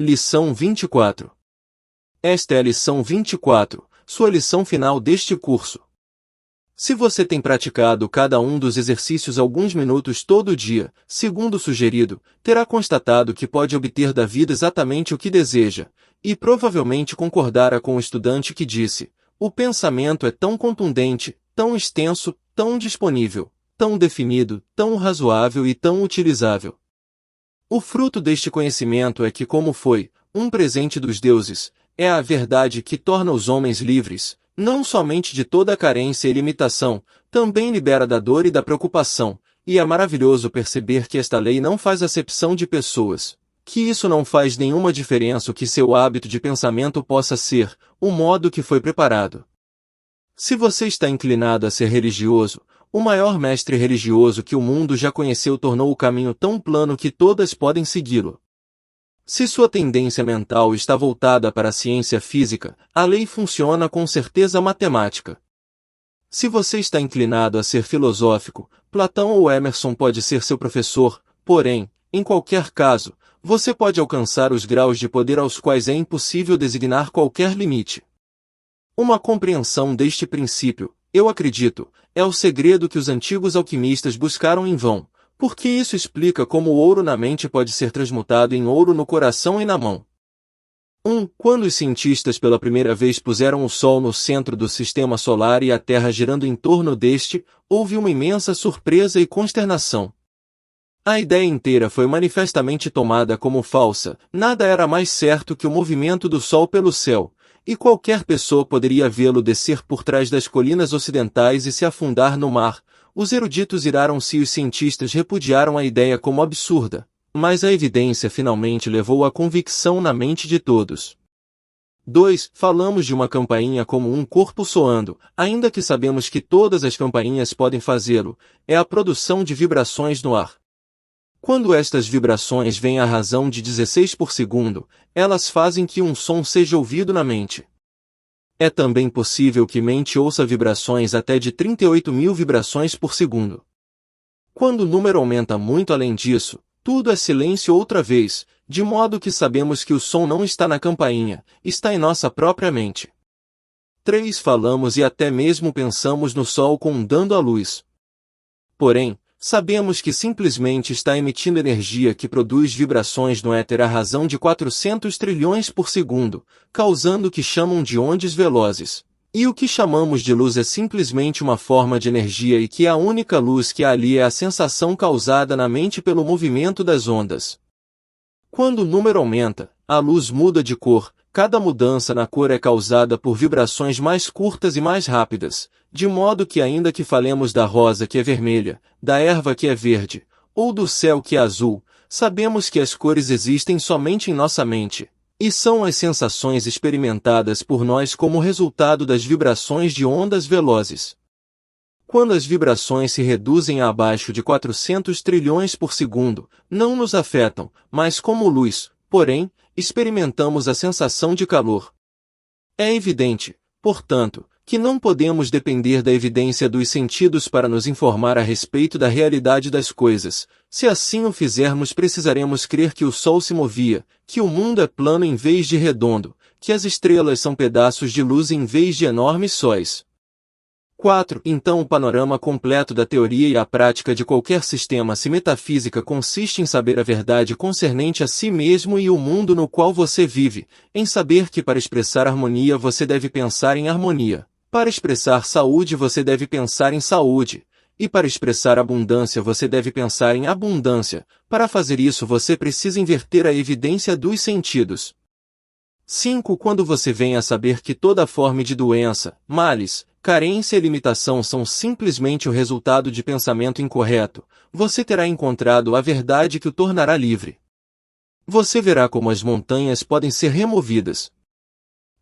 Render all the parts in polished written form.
Lição 24. Esta é a lição 24, sua lição final deste curso. Se você tem praticado cada um dos exercícios alguns minutos todo dia, segundo o sugerido, terá constatado que pode obter da vida exatamente o que deseja, e provavelmente concordará com o estudante que disse: o pensamento é tão contundente, tão extenso, tão disponível, tão definido, tão razoável e tão utilizável. O fruto deste conhecimento é que, como foi um presente dos deuses, é a verdade que torna os homens livres, não somente de toda a carência e limitação, também libera da dor e da preocupação, e é maravilhoso perceber que esta lei não faz acepção de pessoas, que isso não faz nenhuma diferença o que seu hábito de pensamento possa ser, o modo que foi preparado. Se você está inclinado a ser religioso, o maior mestre religioso que o mundo já conheceu tornou o caminho tão plano que todas podem segui-lo. Se sua tendência mental está voltada para a ciência física, a lei funciona com certeza matemática. Se você está inclinado a ser filosófico, Platão ou Emerson pode ser seu professor, porém, em qualquer caso, você pode alcançar os graus de poder aos quais é impossível designar qualquer limite. Uma compreensão deste princípio, eu acredito, é o segredo que os antigos alquimistas buscaram em vão, porque isso explica como o ouro na mente pode ser transmutado em ouro no coração e na mão. Quando os cientistas pela primeira vez puseram o Sol no centro do sistema solar e a Terra girando em torno deste, houve uma imensa surpresa e consternação. A ideia inteira foi manifestamente tomada como falsa, nada era mais certo que o movimento do Sol pelo céu, e qualquer pessoa poderia vê-lo descer por trás das colinas ocidentais e se afundar no mar. Os eruditos iraram-se e os cientistas repudiaram a ideia como absurda, mas a evidência finalmente levou à convicção na mente de todos. 2. Falamos de uma campainha como um corpo soando, ainda que sabemos que todas as campainhas podem fazê-lo, é a produção de vibrações no ar. Quando estas vibrações vêm à razão de 16 por segundo, elas fazem que um som seja ouvido na mente. É também possível que mente ouça vibrações até de 38.000 vibrações por segundo. Quando o número aumenta muito além disso, tudo é silêncio outra vez, de modo que sabemos que o som não está na campainha, está em nossa própria mente. 3. Falamos e até mesmo pensamos no Sol como dando a luz. Porém, sabemos que simplesmente está emitindo energia que produz vibrações no éter à razão de 400 trilhões por segundo, causando o que chamam de ondas velozes. E o que chamamos de luz é simplesmente uma forma de energia e que a única luz que há ali é a sensação causada na mente pelo movimento das ondas. Quando o número aumenta, a luz muda de cor. Cada mudança na cor é causada por vibrações mais curtas e mais rápidas, de modo que ainda que falemos da rosa que é vermelha, da erva que é verde, ou do céu que é azul, sabemos que as cores existem somente em nossa mente, e são as sensações experimentadas por nós como resultado das vibrações de ondas velozes. Quando as vibrações se reduzem a abaixo de 400 trilhões por segundo, não nos afetam, mas como luz, porém, experimentamos a sensação de calor. É evidente, portanto, que não podemos depender da evidência dos sentidos para nos informar a respeito da realidade das coisas. Se assim o fizermos, precisaremos crer que o Sol se movia, que o mundo é plano em vez de redondo, que as estrelas são pedaços de luz em vez de enormes sóis. 4. Então o panorama completo da teoria e a prática de qualquer sistema se metafísica consiste em saber a verdade concernente a si mesmo e o mundo no qual você vive, em saber que para expressar harmonia você deve pensar em harmonia, para expressar saúde você deve pensar em saúde, e para expressar abundância você deve pensar em abundância. Para fazer isso você precisa inverter a evidência dos sentidos. 5. Quando você vem a saber que toda forma de doença, males, carência e limitação são simplesmente o resultado de pensamento incorreto, você terá encontrado a verdade que o tornará livre. Você verá como as montanhas podem ser removidas.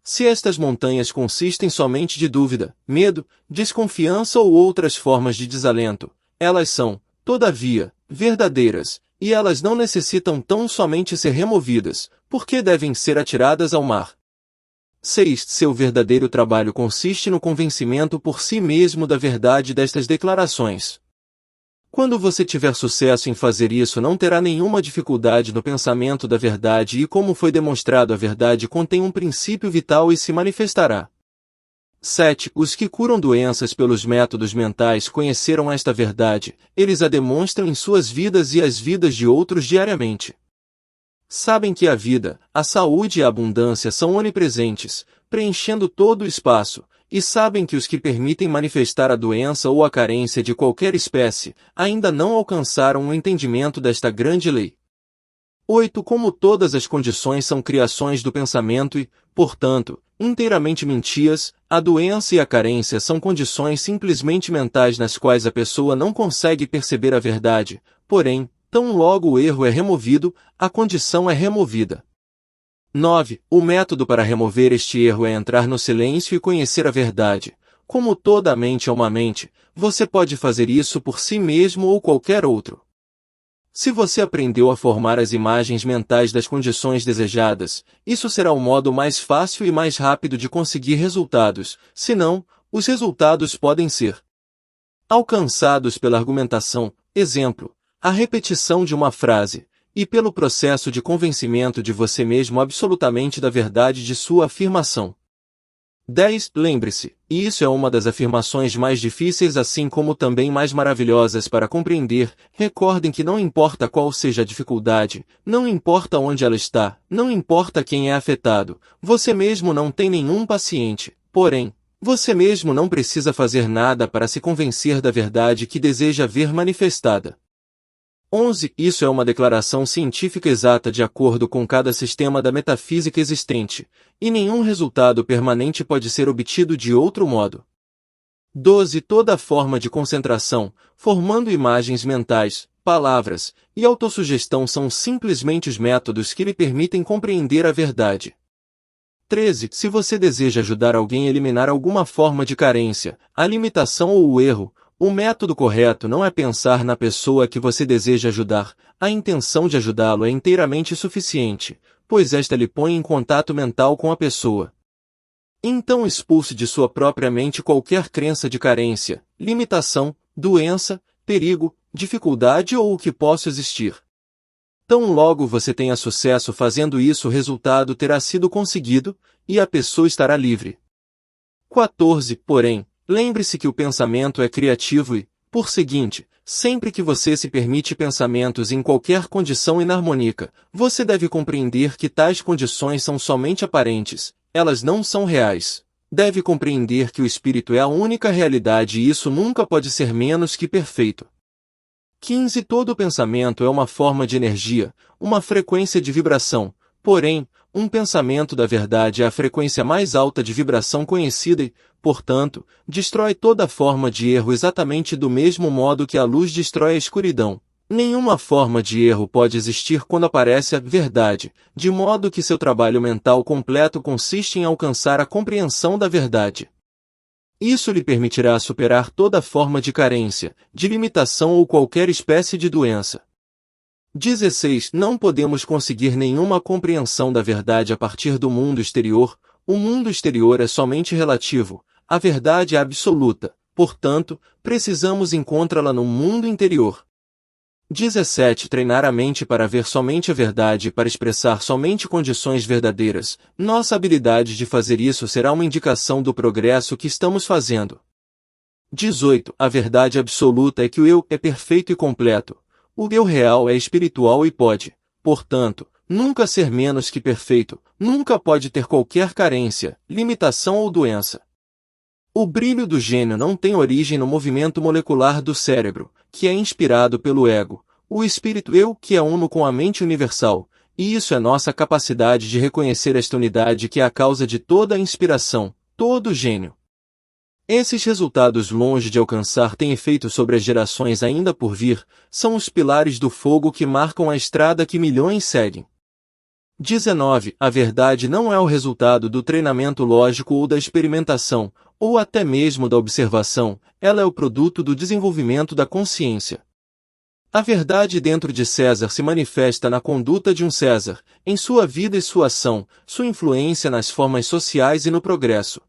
Se estas montanhas consistem somente de dúvida, medo, desconfiança ou outras formas de desalento, elas são, todavia, verdadeiras, e elas não necessitam tão somente ser removidas, porque devem ser atiradas ao mar. 6. Seu verdadeiro trabalho consiste no convencimento por si mesmo da verdade destas declarações. Quando você tiver sucesso em fazer isso, não terá nenhuma dificuldade no pensamento da verdade e, como foi demonstrado, a verdade contém um princípio vital e se manifestará. 7. Os que curam doenças pelos métodos mentais conheceram esta verdade, eles a demonstram em suas vidas e as vidas de outros diariamente. Sabem que a vida, a saúde e a abundância são onipresentes, preenchendo todo o espaço, e sabem que os que permitem manifestar a doença ou a carência de qualquer espécie, ainda não alcançaram o entendimento desta grande lei. 8. Como todas as condições são criações do pensamento e, portanto, inteiramente mentias, a doença e a carência são condições simplesmente mentais nas quais a pessoa não consegue perceber a verdade, porém, tão logo o erro é removido, a condição é removida. 9. O método para remover este erro é entrar no silêncio e conhecer a verdade. Como toda a mente é uma mente, você pode fazer isso por si mesmo ou qualquer outro. Se você aprendeu a formar as imagens mentais das condições desejadas, isso será o modo mais fácil e mais rápido de conseguir resultados, senão, os resultados podem ser alcançados pela argumentação, exemplo, a repetição de uma frase, e pelo processo de convencimento de você mesmo absolutamente da verdade de sua afirmação. 10. Lembre-se, e isso é uma das afirmações mais difíceis assim como também mais maravilhosas para compreender, recordem que não importa qual seja a dificuldade, não importa onde ela está, não importa quem é afetado, você mesmo não tem nenhum paciente, porém, você mesmo não precisa fazer nada para se convencer da verdade que deseja ver manifestada. 11. Isso é uma declaração científica exata de acordo com cada sistema da metafísica existente, e nenhum resultado permanente pode ser obtido de outro modo. 12. Toda forma de concentração, formando imagens mentais, palavras e autossugestão são simplesmente os métodos que lhe permitem compreender a verdade. 13. Se você deseja ajudar alguém a eliminar alguma forma de carência, a limitação ou o erro, o método correto não é pensar na pessoa que você deseja ajudar, a intenção de ajudá-lo é inteiramente suficiente, pois esta lhe põe em contato mental com a pessoa. Então expulse de sua própria mente qualquer crença de carência, limitação, doença, perigo, dificuldade ou o que possa existir. Tão logo você tenha sucesso fazendo isso, o resultado terá sido conseguido, e a pessoa estará livre. 14. Porém, lembre-se que o pensamento é criativo e, por seguinte, sempre que você se permite pensamentos em qualquer condição inarmônica, você deve compreender que tais condições são somente aparentes, elas não são reais. Deve compreender que o espírito é a única realidade e isso nunca pode ser menos que perfeito. 15. Todo pensamento é uma forma de energia, uma frequência de vibração, porém, um pensamento da verdade é a frequência mais alta de vibração conhecida e, portanto, destrói toda forma de erro exatamente do mesmo modo que a luz destrói a escuridão. Nenhuma forma de erro pode existir quando aparece a verdade, de modo que seu trabalho mental completo consiste em alcançar a compreensão da verdade. Isso lhe permitirá superar toda forma de carência, de limitação ou qualquer espécie de doença. 16. Não podemos conseguir nenhuma compreensão da verdade a partir do mundo exterior. O mundo exterior é somente relativo, a verdade é absoluta, portanto, precisamos encontrá-la no mundo interior. 17. Treinar a mente para ver somente a verdade e para expressar somente condições verdadeiras. Nossa habilidade de fazer isso será uma indicação do progresso que estamos fazendo. 18. A verdade absoluta é que o eu é perfeito e completo. O eu real é espiritual e pode, portanto, nunca ser menos que perfeito, nunca pode ter qualquer carência, limitação ou doença. O brilho do gênio não tem origem no movimento molecular do cérebro, que é inspirado pelo ego, o espírito eu que é uno com a mente universal, e isso é nossa capacidade de reconhecer esta unidade que é a causa de toda a inspiração, todo gênio. Esses resultados, longe de alcançar, têm efeito sobre as gerações ainda por vir, são os pilares do fogo que marcam a estrada que milhões seguem. 19. A verdade não é o resultado do treinamento lógico ou da experimentação, ou até mesmo da observação, ela é o produto do desenvolvimento da consciência. A verdade dentro de César se manifesta na conduta de um César, em sua vida e sua ação, sua influência nas formas sociais e no progresso.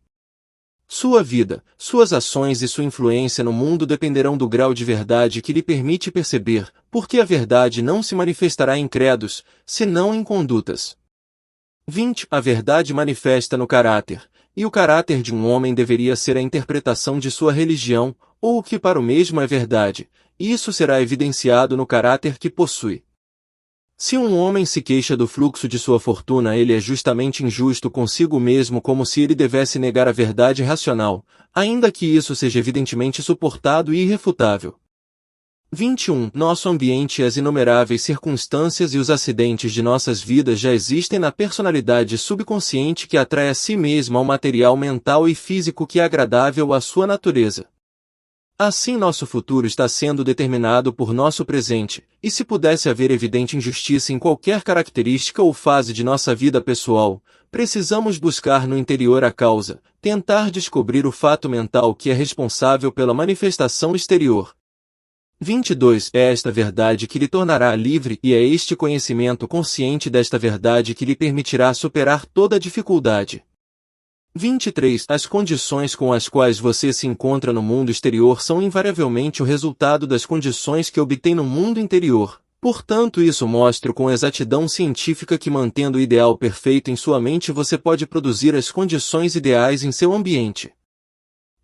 Sua vida, suas ações e sua influência no mundo dependerão do grau de verdade que lhe permite perceber, porque a verdade não se manifestará em credos, senão em condutas. 20. A verdade manifesta no caráter, e o caráter de um homem deveria ser a interpretação de sua religião, ou o que para o mesmo é verdade, e isso será evidenciado no caráter que possui. Se um homem se queixa do fluxo de sua fortuna, ele é justamente injusto consigo mesmo, como se ele devesse negar a verdade racional, ainda que isso seja evidentemente suportado e irrefutável. 21. Nosso ambiente e as inumeráveis circunstâncias e os acidentes de nossas vidas já existem na personalidade subconsciente que atrai a si mesma ao material mental e físico que é agradável à sua natureza. Assim nosso futuro está sendo determinado por nosso presente, e se pudesse haver evidente injustiça em qualquer característica ou fase de nossa vida pessoal, precisamos buscar no interior a causa, tentar descobrir o fato mental que é responsável pela manifestação exterior. 22. É esta verdade que lhe tornará livre e é este conhecimento consciente desta verdade que lhe permitirá superar toda dificuldade. 23. As condições com as quais você se encontra no mundo exterior são invariavelmente o resultado das condições que obtém no mundo interior. Portanto, isso mostra com exatidão científica que mantendo o ideal perfeito em sua mente você pode produzir as condições ideais em seu ambiente.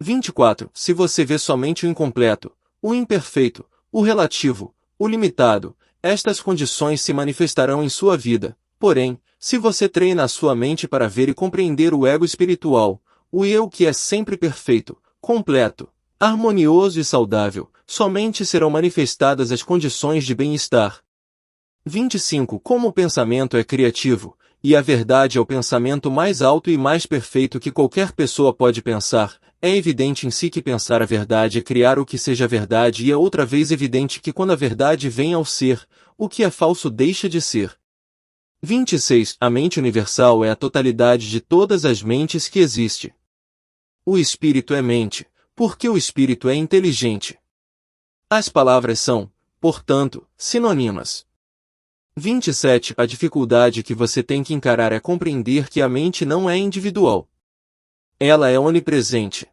24. Se você vê somente o incompleto, o imperfeito, o relativo, o limitado, estas condições se manifestarão em sua vida. Porém, se você treina a sua mente para ver e compreender o ego espiritual, o eu que é sempre perfeito, completo, harmonioso e saudável, somente serão manifestadas as condições de bem-estar. 25. Como o pensamento é criativo, e a verdade é o pensamento mais alto e mais perfeito que qualquer pessoa pode pensar, é evidente em si que pensar a verdade é criar o que seja verdade e é outra vez evidente que quando a verdade vem ao ser, o que é falso deixa de ser. 26. A mente universal é a totalidade de todas as mentes que existe. O espírito é mente, porque o espírito é inteligente. As palavras são, portanto, sinônimas. 27. A dificuldade que você tem que encarar é compreender que a mente não é individual. Ela é onipresente.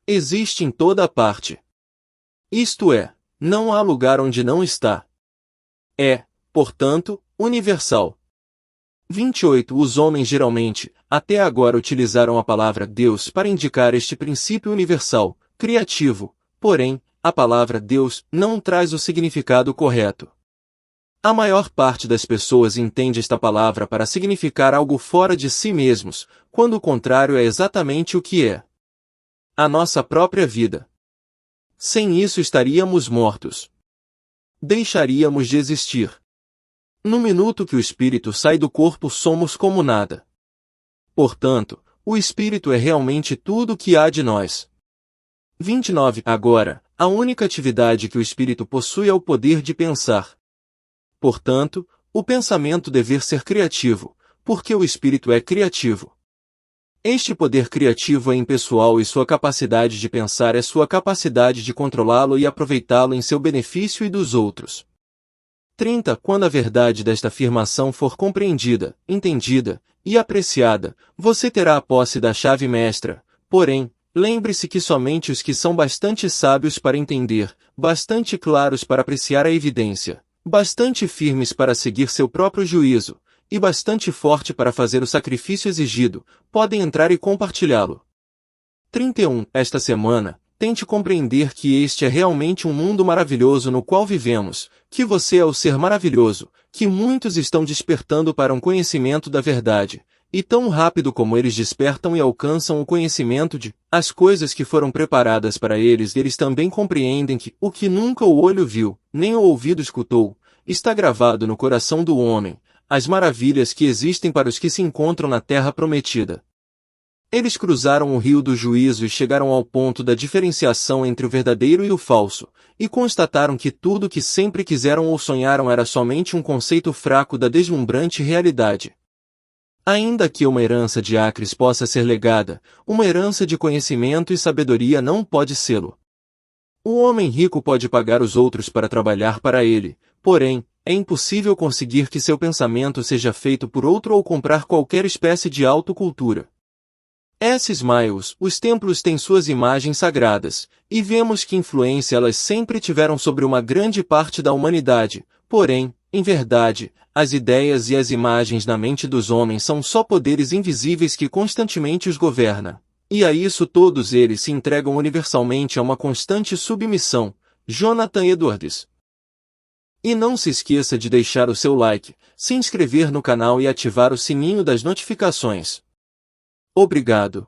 Existe em toda a parte. Isto é, não há lugar onde não está. É, portanto, universal. 28. Os homens geralmente, até agora utilizaram a palavra Deus para indicar este princípio universal, criativo, porém, a palavra Deus não traz o significado correto. A maior parte das pessoas entende esta palavra para significar algo fora de si mesmos, quando o contrário é exatamente o que é. A nossa própria vida. Sem isso estaríamos mortos. Deixaríamos de existir. No minuto que o espírito sai do corpo somos como nada. Portanto, o espírito é realmente tudo o que há de nós. 29. Agora, a única atividade que o espírito possui é o poder de pensar. Portanto, o pensamento deve ser criativo, porque o espírito é criativo. Este poder criativo é impessoal e sua capacidade de pensar é sua capacidade de controlá-lo e aproveitá-lo em seu benefício e dos outros. 30. Quando a verdade desta afirmação for compreendida, entendida e apreciada, você terá a posse da chave mestra. Porém, lembre-se que somente os que são bastante sábios para entender, bastante claros para apreciar a evidência, bastante firmes para seguir seu próprio juízo, e bastante forte para fazer o sacrifício exigido, podem entrar e compartilhá-lo. 31. Esta semana, tente compreender que este é realmente um mundo maravilhoso no qual vivemos, que você é o ser maravilhoso, que muitos estão despertando para um conhecimento da verdade, e tão rápido como eles despertam e alcançam o conhecimento de as coisas que foram preparadas para eles, eles também compreendem que o que nunca o olho viu, nem o ouvido escutou, está gravado no coração do homem, as maravilhas que existem para os que se encontram na terra prometida. Eles cruzaram o rio do juízo e chegaram ao ponto da diferenciação entre o verdadeiro e o falso, e constataram que tudo o que sempre quiseram ou sonharam era somente um conceito fraco da deslumbrante realidade. Ainda que uma herança de acres possa ser legada, uma herança de conhecimento e sabedoria não pode sê-lo. O homem rico pode pagar os outros para trabalhar para ele, porém, é impossível conseguir que seu pensamento seja feito por outro ou comprar qualquer espécie de autocultura. Smiles, os templos têm suas imagens sagradas, e vemos que influência elas sempre tiveram sobre uma grande parte da humanidade, porém, em verdade, as ideias e as imagens na mente dos homens são só poderes invisíveis que constantemente os governam. E a isso todos eles se entregam universalmente a uma constante submissão. Jonathan Edwards. E não se esqueça de deixar o seu like, se inscrever no canal e ativar o sininho das notificações. Obrigado.